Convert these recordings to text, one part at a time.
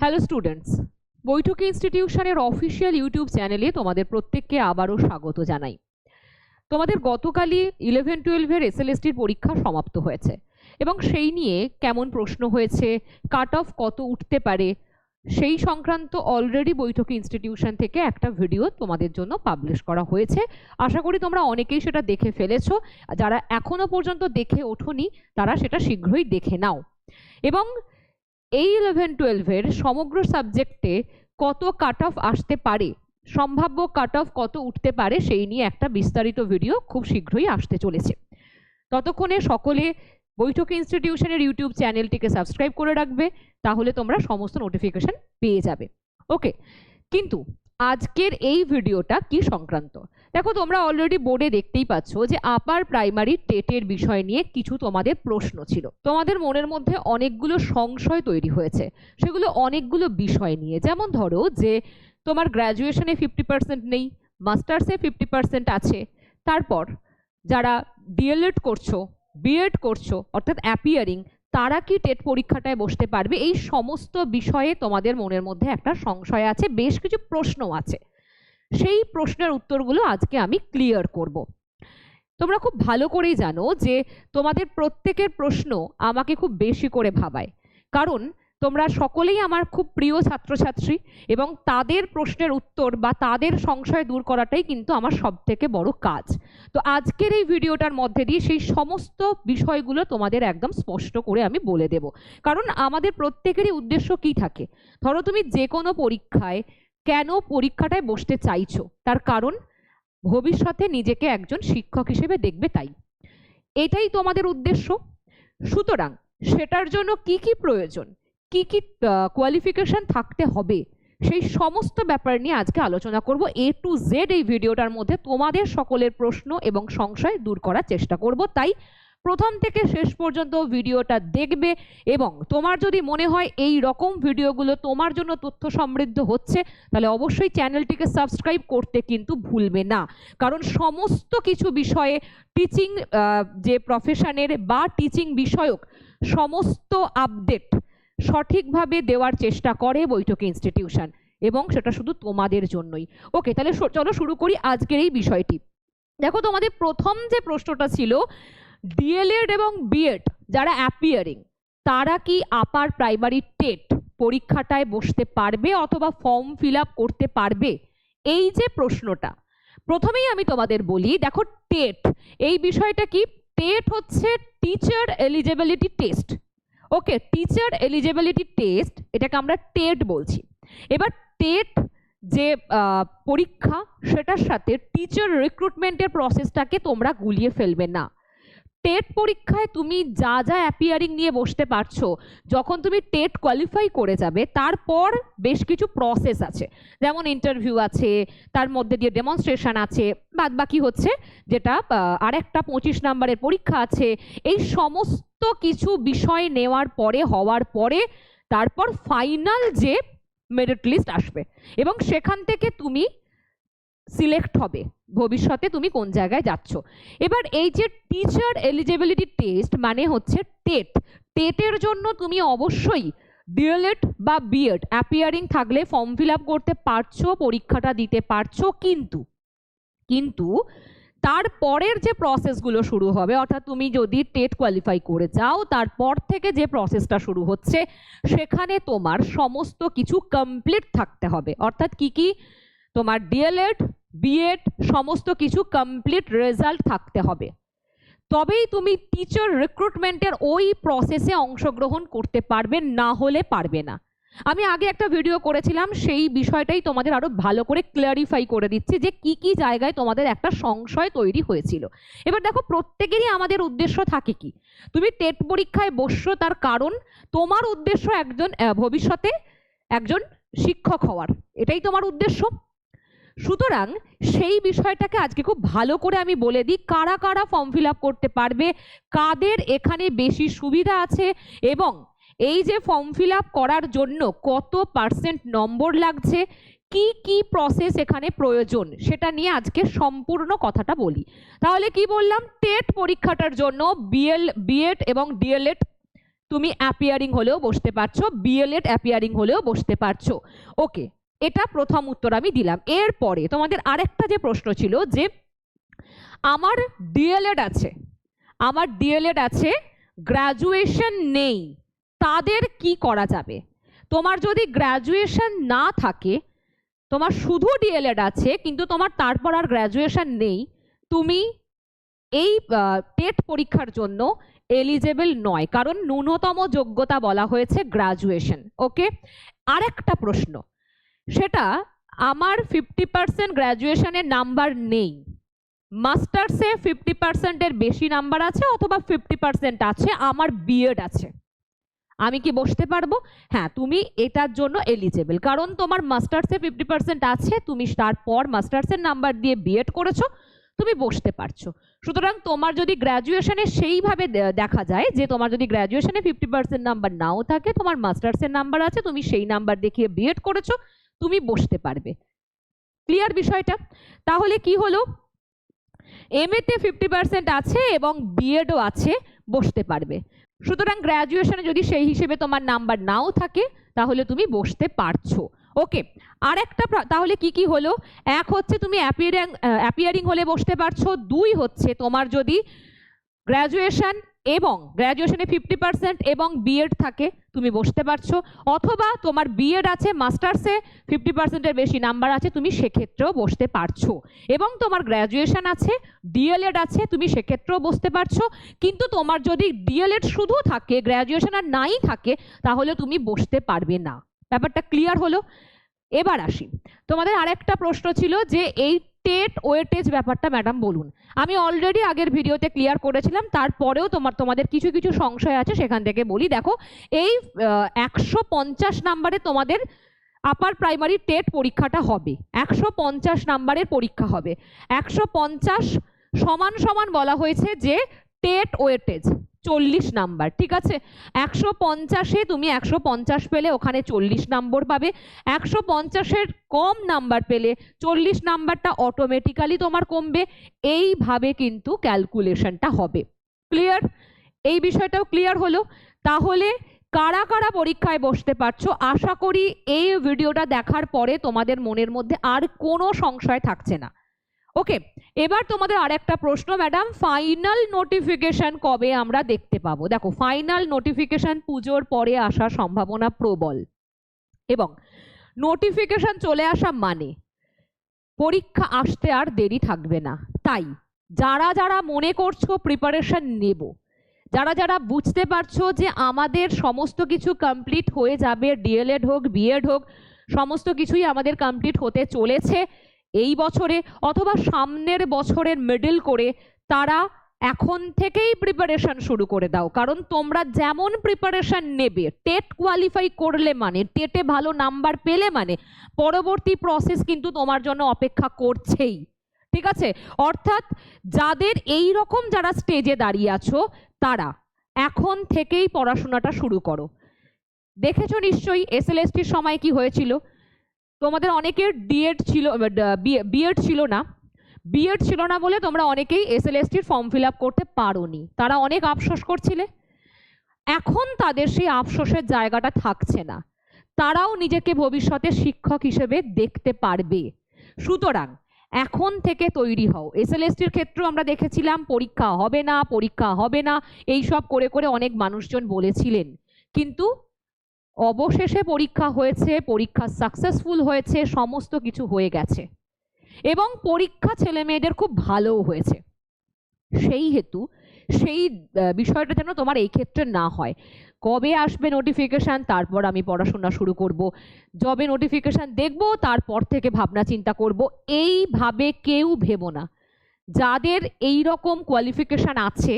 Hello students, বৈঠকি ইনস্টিটিউশনের official YouTube চ্যানেলে তোমাদের প্রত্যেককে আবারও স্বাগত জানাই। তোমাদের গতকালই 11-12 এসএলএসটির পরীক্ষা সমাপ্ত হয়েছে এবং সেই নিয়ে কেমন প্রশ্ন হয়েছে, কাট অফ কত উঠতে পারে, সেই সংক্রান্ত অলরেডি বৈঠকি ইনস্টিটিউশন থেকে একটা ভিডিও তোমাদের জন্য পাবলিশ করা হয়েছে। আশা করি তোমরা অনেকেই সেটা দেখে ফেলেছো। যারা এখনো পর্যন্ত দেখে ওঠোনি তারা সেটা শীঘ্রই দেখে নাও। এবং এই 11-12 সমগ্র সাবজেক্টে কত কাট অফ আসতে পারে, সম্ভাব্য কাট অফ কত উঠতে পারে, সেই নিয়ে একটা বিস্তারিত ভিডিও খুব শীঘ্রই আসতে চলেছে। ততক্ষণে সকলে বৈঠকি ইনস্টিটিউশনের ইউটিউব চ্যানেলটিকে সাবস্ক্রাইব করে রাখবে, তাহলে তোমরা সমস্ত নোটিফিকেশন পেয়ে যাবে। ওকে, কিন্তু আজকের এই ভিডিওটা কি সংক্রান্ত? দেখো, তোমরা অলরেডি বোর্ডে দেখতেই পাচ্ছ যে আপার প্রাইমারি টেটের বিষয় নিয়ে কিছু তোমাদের প্রশ্ন ছিল। তোমাদের মনের মধ্যে অনেকগুলো সংশয় তৈরি হয়েছে, সেগুলো অনেকগুলো বিষয় নিয়ে। যেমন ধরো যে তোমার গ্র্যাজুয়েশনে 50% নেই, মাস্টার্সে 50% আছে, তারপর যারা ডিএলএড করছো, বিএড করছো অর্থাৎ অ্যাপিয়ারিং, তারা কি টেট পরীক্ষাটায় বসতে পারবে? এই সমস্ত বিষয়ে তোমাদের মনের মধ্যে একটা সংশয় আছে, বেশ কিছু প্রশ্ন আছে। সেই প্রশ্নের উত্তরগুলো আজকে আমি ক্লিয়ার করব। তোমরা খুব ভালো করেই জানো যে তোমাদের প্রত্যেকের প্রশ্ন আমাকে খুব বেশি করে ভাবায়, কারণ তোমরা সকলেই আমার খুব প্রিয় ছাত্রছাত্রী এবং তাদের প্রশ্নের উত্তর বা তাদের সংশয় দূর করাটাই কিন্তু আমার সবথেকে বড় কাজ। তো আজকের এই ভিডিওটার মধ্যে দিয়ে সেই সমস্ত বিষয়গুলো তোমাদের একদম স্পষ্ট করে আমি বলে দেব। কারণ আমাদের প্রত্যেকেরই উদ্দেশ্য কি থাকে? ধরো তুমি যে কোনো পরীক্ষায় কেন পরীক্ষাটায় বসতে চাইছো, তার কারণ ভবিষ্যতে নিজেকে একজন শিক্ষক হিসেবে দেখবে, তাই এটাই তোমাদের উদ্দেশ্য। সুতরাং সেটার জন্য কি কি প্রয়োজন, কি কি কোয়ালিফিকেশন থাকতে হবে, সেই সমস্ত ব্যাপার নিয়ে আজকে আলোচনা করব। A to Z এই ভিডিওটার মধ্যে তোমাদের সকলের প্রশ্ন এবং সংশয় দূর করার চেষ্টা করব। তাই প্রথম থেকে শেষ পর্যন্ত ভিডিওটা দেখবে এবং তোমার যদি মনে হয় এই রকম ভিডিওগুলো তোমার জন্য তথ্য সমৃদ্ধ হচ্ছে, তাহলে অবশ্যই চ্যানেলটিকে সাবস্ক্রাইব করতে কিন্তু ভুলবে না। কারণ সমস্ত কিছু বিষয়ে টিচিং যে প্রফেশনের বা টিচিং বিষয়ক সমস্ত আপডেট সঠিকভাবে দেওয়ার চেষ্টা করে বৈঠকি ইনস্টিটিউশন, এবং সেটা শুধু তোমাদের জন্যই। ওকে, তাহলে চলো শুরু করি আজকের এই বিষয়টি। দেখো, তোমাদের প্রথম যে প্রশ্নটা ছিল, ডিএলএড এবং বিএড যারা অ্যাপিয়ারিং, তারা কি আপার প্রাইমারি টেট পরীক্ষাটায় বসতে পারবে অথবা ফর্ম ফিল আপ করতে পারবে? এই যে প্রশ্নটা, প্রথমেই আমি তোমাদের বলি, দেখো টেট এই বিষয়টা কি? টেট হচ্ছে টিচার এলিজিবিলিটি টেস্ট। ওকে, টিচার এলিজিবিলিটি টেস্ট, এটাকে আমরা টেট বলছি। এবার টেট যে পরীক্ষা, সেটার সাথে টিচার রিক্রুটমেন্টের প্রসেসটাকে তোমরা গুলিয়ে ফেলবে না। টেট পরীক্ষায় তুমি যা যা অ্যাপিয়ারিং নিয়ে বসতে পারছো, যখন তুমি টেট কোয়ালিফাই করে যাবে তারপর বেশ কিছু প্রসেস আছে, যেমন ইন্টারভিউ আছে, তার মধ্যে দিয়ে ডেমনস্ট্রেশন আছে, বাদ বাকি হচ্ছে যেটা আরেকটা 25 নম্বরের পরীক্ষা আছে। এই সমস্ত কিছু বিষয় নেওয়ার পরে, হওয়ার পরে তারপর ফাইনাল যে মেরিট লিস্ট আসবে এবং সেখান থেকে তুমি সিলেক্ট হবে ভবিষ্যতে তুমি কোন জায়গায় যাচ্ছ। এবার এই যে টিচার এলিজিবিলিটি টেস্ট মানে হচ্ছে টেট, টেটের জন্য তুমি অবশ্যই ডিএলএড বা বিএড অ্যাপিয়ারিং থাকলে ফর্ম ফিল আপ করতে পারছো, পরীক্ষাটা দিতে পারছো, কিন্তু তারপরের যে প্রসেসগুলো শুরু হবে, অর্থাৎ তুমি যদি টেট কোয়ালিফাই করে যাও তারপর থেকে যে প্রসেসটা শুরু হচ্ছে, সেখানে তোমার সমস্ত কিছু কমপ্লিট থাকতে হবে। অর্থাৎ কি কি? তোমার ডিএলএড বিএড সমস্ত কিছু কমপ্লিট রেজাল্ট থাকতে হবে, তবেই তুমি টিচার রিক্রুটমেন্টের ওই প্রসেসে অংশগ্রহণ করতে পারবে, না হলে পারবে না। আমি আগে একটা ভিডিও করেছিলাম, সেই বিষয়টাই তোমাদের আরো ভালো করে ক্লারিফাই করে দিচ্ছি যে কি কি জায়গায় তোমাদের একটা সংশয় তৈরি হয়েছিল। এবার দেখো, প্রত্যেকেরই আমাদের উদ্দেশ্য থাকে কি? তুমি টেট পরীক্ষায় বসছো তার কারণ তোমার উদ্দেশ্য একজন ভবিষ্যতে একজন শিক্ষক হওয়ার, এটাই তোমার উদ্দেশ্য। সুতরাং সেই বিষয়টাকে আজকে খুব ভালো করে আমি বলে দিই, কারা কারা ফর্ম ফিল আপ করতে পারবে, কাদের এখানে বেশি সুবিধা আছে, এবং এই যে ফর্ম ফিল আপ করার জন্য কত % নম্বর লাগছে, কি কি প্রসেস এখানে প্রয়োজন, সেটা নিয়ে আজকে সম্পূর্ণ কথাটা বলি। তাহলে কি বললাম? টেট পরীক্ষাটার জন্য বিএড এবং ডিএলএড তুমি অ্যাপিয়ারিং হলেও বসতে পারছো, বিএলএড অ্যাপিয়ারিং হলেও বসতে পারছো। ওকে, এটা প্রথম উত্তর আমি দিলাম। এরপরে তোমাদের আরেকটা যে প্রশ্ন ছিল যে আমার ডিএলএড আছে, গ্র্যাজুয়েশন নেই, তাদের কি করা যাবে? তোমার যদি গ্র্যাজুয়েশন না থাকে, তোমার শুধু ডিএলএড আছে কিন্তু তোমার তারপর আর গ্র্যাজুয়েশন নেই, তুমি এই টেট পরীক্ষার জন্য এলিজেবল নয়, কারণ ন্যূনতম যোগ্যতা বলা হয়েছে গ্র্যাজুয়েশন। ওকে, আরেকটা প্রশ্ন, সেটা আমার 50% গ্র্যাজুয়েশনের নাম্বার নেই, মাস্টার্সে 50%-এর বেশি নাম্বার আছে অথবা 50% আছে, আমার বিএড আছে, আমি কি বসতে পারবো? হ্যাঁ, তুমি এটার জন্য এলিজেবল, কারণ তোমার মাস্টার্সে 50% আছে, তুমি তারপর মাস্টার্সের নাম্বার দিয়ে বিএড করেছো, তুমি বসতে পারছো। সুতরাং তোমার যদি গ্র্যাজুয়েশনে সেইভাবে দেখা যায় যে তোমার যদি গ্র্যাজুয়েশনে 50% নাম্বার নাও থাকে, তোমার মাস্টার্সের নাম্বার আছে, তুমি সেই নাম্বার দেখিয়ে বিএড করেছো, তুমি বসতে পারবে। ক্লিয়ার বিষয়টা? তাহলে কি হলো, এমএতে 50% আছে এবং বিএডও আছে, বসতে পারবে। সুতরাং গ্র্যাজুয়েশনে যদি সেই হিসেবে তোমার নাম্বার নাও থাকে তাহলে তুমি বসতে পারছো। ওকে, আর একটা তাহলে কি কি হলো, এক হচ্ছে তুমি অ্যাপিয়ারিং হলে বসতে পারছো, দুই হচ্ছে তোমার যদি গ্র্যাজুয়েশন এবং গ্র্যাজুয়েশনে 50% এবং বিএড থাকে তুমি বসতে পারছো, অথবা তোমার বিএড আছে, মাস্টার্সে 50%-এর বেশি নাম্বার আছে, তুমি সেক্ষেত্রেও বসতে পারছো, এবং তোমার গ্র্যাজুয়েশন আছে, ডিএলএড আছে, তুমি সেক্ষেত্রেও বসতে পারছো। কিন্তু তোমার যদি ডিএলএড শুধু থাকে, গ্র্যাজুয়েশন আর নাই থাকে, তাহলে তুমি বসতে পারবে না। ব্যাপারটা ক্লিয়ার হলো? এবার আসি, তোমাদের আরেকটা প্রশ্ন ছিল যে এই টেট ওয়েটেজ ব্যাপারটা ম্যাডাম বলুন। আমি অলরেডি আগের ভিডিওতে ক্লিয়ার করেছিলাম, তারপরেও তোমাদের কিছু কিছু সংশয় আছে, সেখান থেকে বলি। দেখো, এই 150 নাম্বারে তোমাদের আপার প্রাইমারি টেট পরীক্ষাটা হবে, 150 নাম্বারের পরীক্ষা হবে। 150 সমান সমান বলা হয়েছে যে টেট ওয়েটেজ 40 নাম্বার, ঠিক আছে? 150-এ তুমি 150 পেলে ওখানে 40 নম্বর পাবে, 150-এর কম নাম্বার পেলে 40 নাম্বারটা অটোমেটিক্যালি তোমার কমবে। এইভাবে কিন্তু ক্যালকুলেশনটা হবে। ক্লিয়ার? এই বিষয়টাও ক্লিয়ার হলো? তাহলে কারা কারা পরীক্ষায় বসতে পারছো, আশা করি এই ভিডিওটা দেখার পরে তোমাদের মনের মধ্যে আর কোনো সংশয় থাকছে না। ওকে, এবার তোমাদের আরেকটা প্রশ্ন, ম্যাডাম ফাইনাল নোটিফিকেশন কবে আমরা দেখতে পাবো? দেখো, ফাইনাল নোটিফিকেশন পুজোর পরে আসার সম্ভাবনা প্রবল, এবং নোটিফিকেশন চলে আসা মানে পরীক্ষা আসতে আর দেরি থাকবে না। তাই যারা যারা মনে করছো প্রিপারেশন নেব, যারা যারা বুঝতে পারছো যে আমাদের সমস্ত কিছু কমপ্লিট হয়ে যাবে, ডিএলএড হোক, বিএড হোক, সমস্ত কিছুই আমাদের কমপ্লিট হতে চলেছে এই বছরে অথবা সামনের বছরের মিডল করে, তারা এখন থেকেই প্রিপারেশন শুরু করে দাও। কারণ তোমরা যেমন প্রিপারেশন নেবে, টেট কোয়ালিফাই করলে মানে, টেটে ভালো নাম্বার পেলে মানে পরবর্তী প্রসেস কিন্তু তোমার জন্য অপেক্ষা করছেই, ঠিক আছে? অর্থাৎ যাদের এই রকম যারা স্টেজে দাঁড়িয়ে আছো, তারা এখন থেকেই পড়াশোনাটা শুরু করো। দেখেছো নিশ্চয়ই এসএলএসটির সময় কি হয়েছিল, তোমাদের অনেকের বিএড ছিল না বলে তোমরা অনেকেই এসএলএসটির ফর্ম ফিল আপ করতে পারোনি, তারা অনেক আফসোস করছিলে। এখন তাদের সেই আফসোসের জায়গাটা থাকছে না, তারাও নিজেকে ভবিষ্যতে শিক্ষক হিসেবে দেখতে পারবে। সুতরাং এখন থেকে তৈরি হও। এসএলএসটির ক্ষেত্রেও আমরা দেখেছিলাম পরীক্ষা হবে না এইসব করে করে অনেক মানুষজন বলেছিলেন, কিন্তু অবশেষে পরীক্ষা হয়েছে, পরীক্ষা সাকসেসফুল হয়েছে, সমস্ত কিছু হয়ে গেছে, এবং পরীক্ষা ছেলে মেয়েদের খুব ভালোও হয়েছে। সেই হেতু সেই বিষয়টা যেন তোমার এই ক্ষেত্রে না হয়। কবে আসবে নোটিফিকেশান, তারপর আমি পড়াশোনা শুরু করব, জবে নোটিফিকেশান দেখব, তারপর থেকে ভাবনা চিন্তা করব, এইভাবে কেউ ভেবো না। যাদের এই রকম কোয়ালিফিকেশান আছে,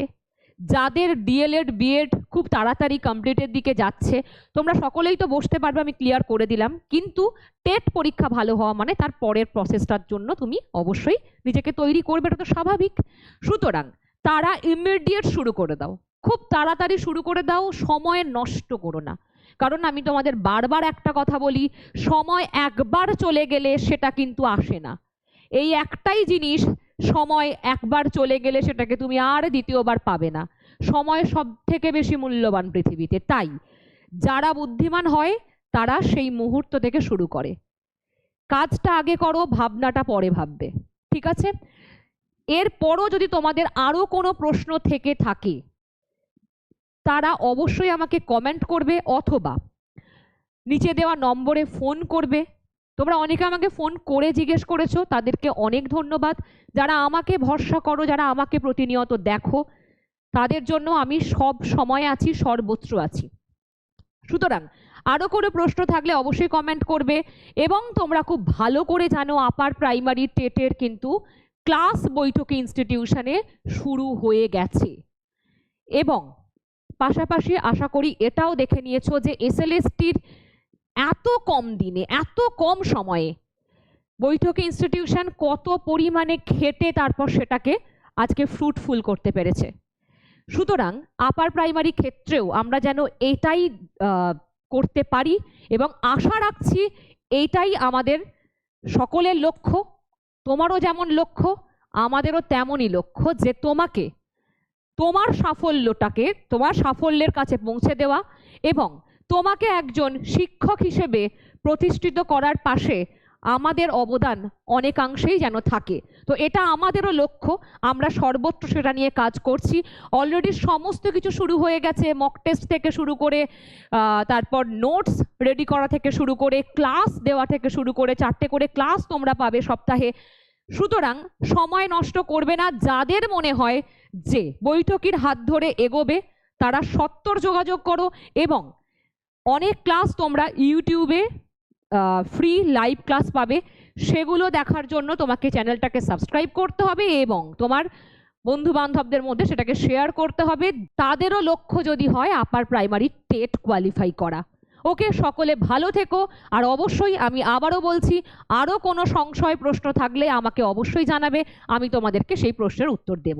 যাদের ডিএলএড বিএড খুব তাড়াতাড়ি কমপ্লিটের দিকে যাচ্ছে, তোমরা সকলেই তো বসতে পারবে, আমি ক্লিয়ার করে দিলাম। কিন্তু টেট পরীক্ষা ভালো হওয়া মানে তার পরের প্রসেসটার জন্য তুমি অবশ্যই নিজেকে তৈরি করবে, এটা তো স্বাভাবিক। সুতরাং তারা ইমিডিয়েট শুরু করে দাও, খুব তাড়াতাড়ি শুরু করে দাও, সময় নষ্ট করো না। কারণ আমি তোমাদের বারবার একটা কথা বলি, সময় একবার চলে গেলে সেটা কিন্তু আসে না। এই একটাই জিনিস, সময় একবার চলে গেলে সেটাকে তুমি আর দ্বিতীয়বার পাবে না। সময় সব থেকে বেশি মূল্যবান পৃথিবীতে, তাই যারা বুদ্ধিমান হয় তারা সেই মুহূর্ত থেকে শুরু করে। কাজটা আগে করো, ভাবনাটা পরে ভাববে, ঠিক আছে? এরপরও যদি তোমাদের আরো কোনো প্রশ্ন থেকে থাকে তারা অবশ্যই আমাকে কমেন্ট করবে অথবা নিচে দেওয়া নম্বরে ফোন করবে। তোমরা অনেকে আমাকে ফোন করে জিজ্ঞেস করেছো, তাদেরকে অনেক ধন্যবাদ। যারা আমাকে ভরসা করো, যারা আমাকে প্রতিনিয়ত দেখো, তাদের জন্য আমি সব সময় আছি, সর্বত্র আছি। সুতরাং আরো কোনো প্রশ্ন থাকলে অবশ্যই কমেন্ট করবে। এবং তোমরা খুব ভালো করে জানো আপার প্রাইমারি টেটের কিন্তু ক্লাস বৈঠকি ইনস্টিটিউশনে শুরু হয়ে গেছে। এবং পাশাপাশি আশা করি এটাও দেখে নিয়েছো যে এসএলএসটির এত কম দিনে, এত কম সময়ে বৈঠকি ইনস্টিটিউশন কত পরিমাণে খেটে তারপর সেটাকে আজকে ফ্রুটফুল করতে পেরেছে। সুতরাং আপার প্রাইমারি ক্ষেত্রেও আমরা যেন এটাই করতে পারি এবং আশা রাখছি এইটাই আমাদের সকলের লক্ষ্য। তোমারও যেমন লক্ষ্য, আমাদেরও তেমনই লক্ষ্য যে তোমাকে তোমার সাফল্যটাকে তোমার সাফল্যের কাছে পৌঁছে দেওয়া এবং তোমাকে একজন শিক্ষক হিসেবে প্রতিষ্ঠিত করার পাশে আমাদের অবদান অনেকাংশেই যেন থাকে। তো এটা আমাদেরও লক্ষ্য, আমরা সর্বত্র সেটা নিয়ে কাজ করছি। অলরেডি সমস্ত কিছু শুরু হয়ে গেছে, মক টেস্ট থেকে শুরু করে তারপর নোটস রেডি করা থেকে শুরু করে ক্লাস দেওয়া থেকে শুরু করে 4টে করে ক্লাস তোমরা পাবে সপ্তাহে। সুতরাং সময় নষ্ট করবে না। যাদের মনে হয় যে বৈঠকির হাত ধরে এগোবে তারা সত্বর যোগাযোগ করো। এবং অনেক ক্লাস তোমরা ইউটিউবে ফ্রি লাইভ ক্লাস পাবে, সেগুলো দেখার জন্য তোমাকে চ্যানেলটাকে সাবস্ক্রাইব করতে হবে এবং তোমার বন্ধু বান্ধবদের মধ্যে সেটাকে শেয়ার করতে হবে। তাদেরও লক্ষ্য যদি হয় আপার প্রাইমারি টেট কোয়ালিফাই করা। ওকে, সকলে ভালো থেকো। আর অবশ্যই আমি আবারও বলছি, আরও কোনো সংশয় প্রশ্ন থাকলে আমাকে অবশ্যই জানাবে, আমি তোমাদেরকে সেই প্রশ্নের উত্তর দেব।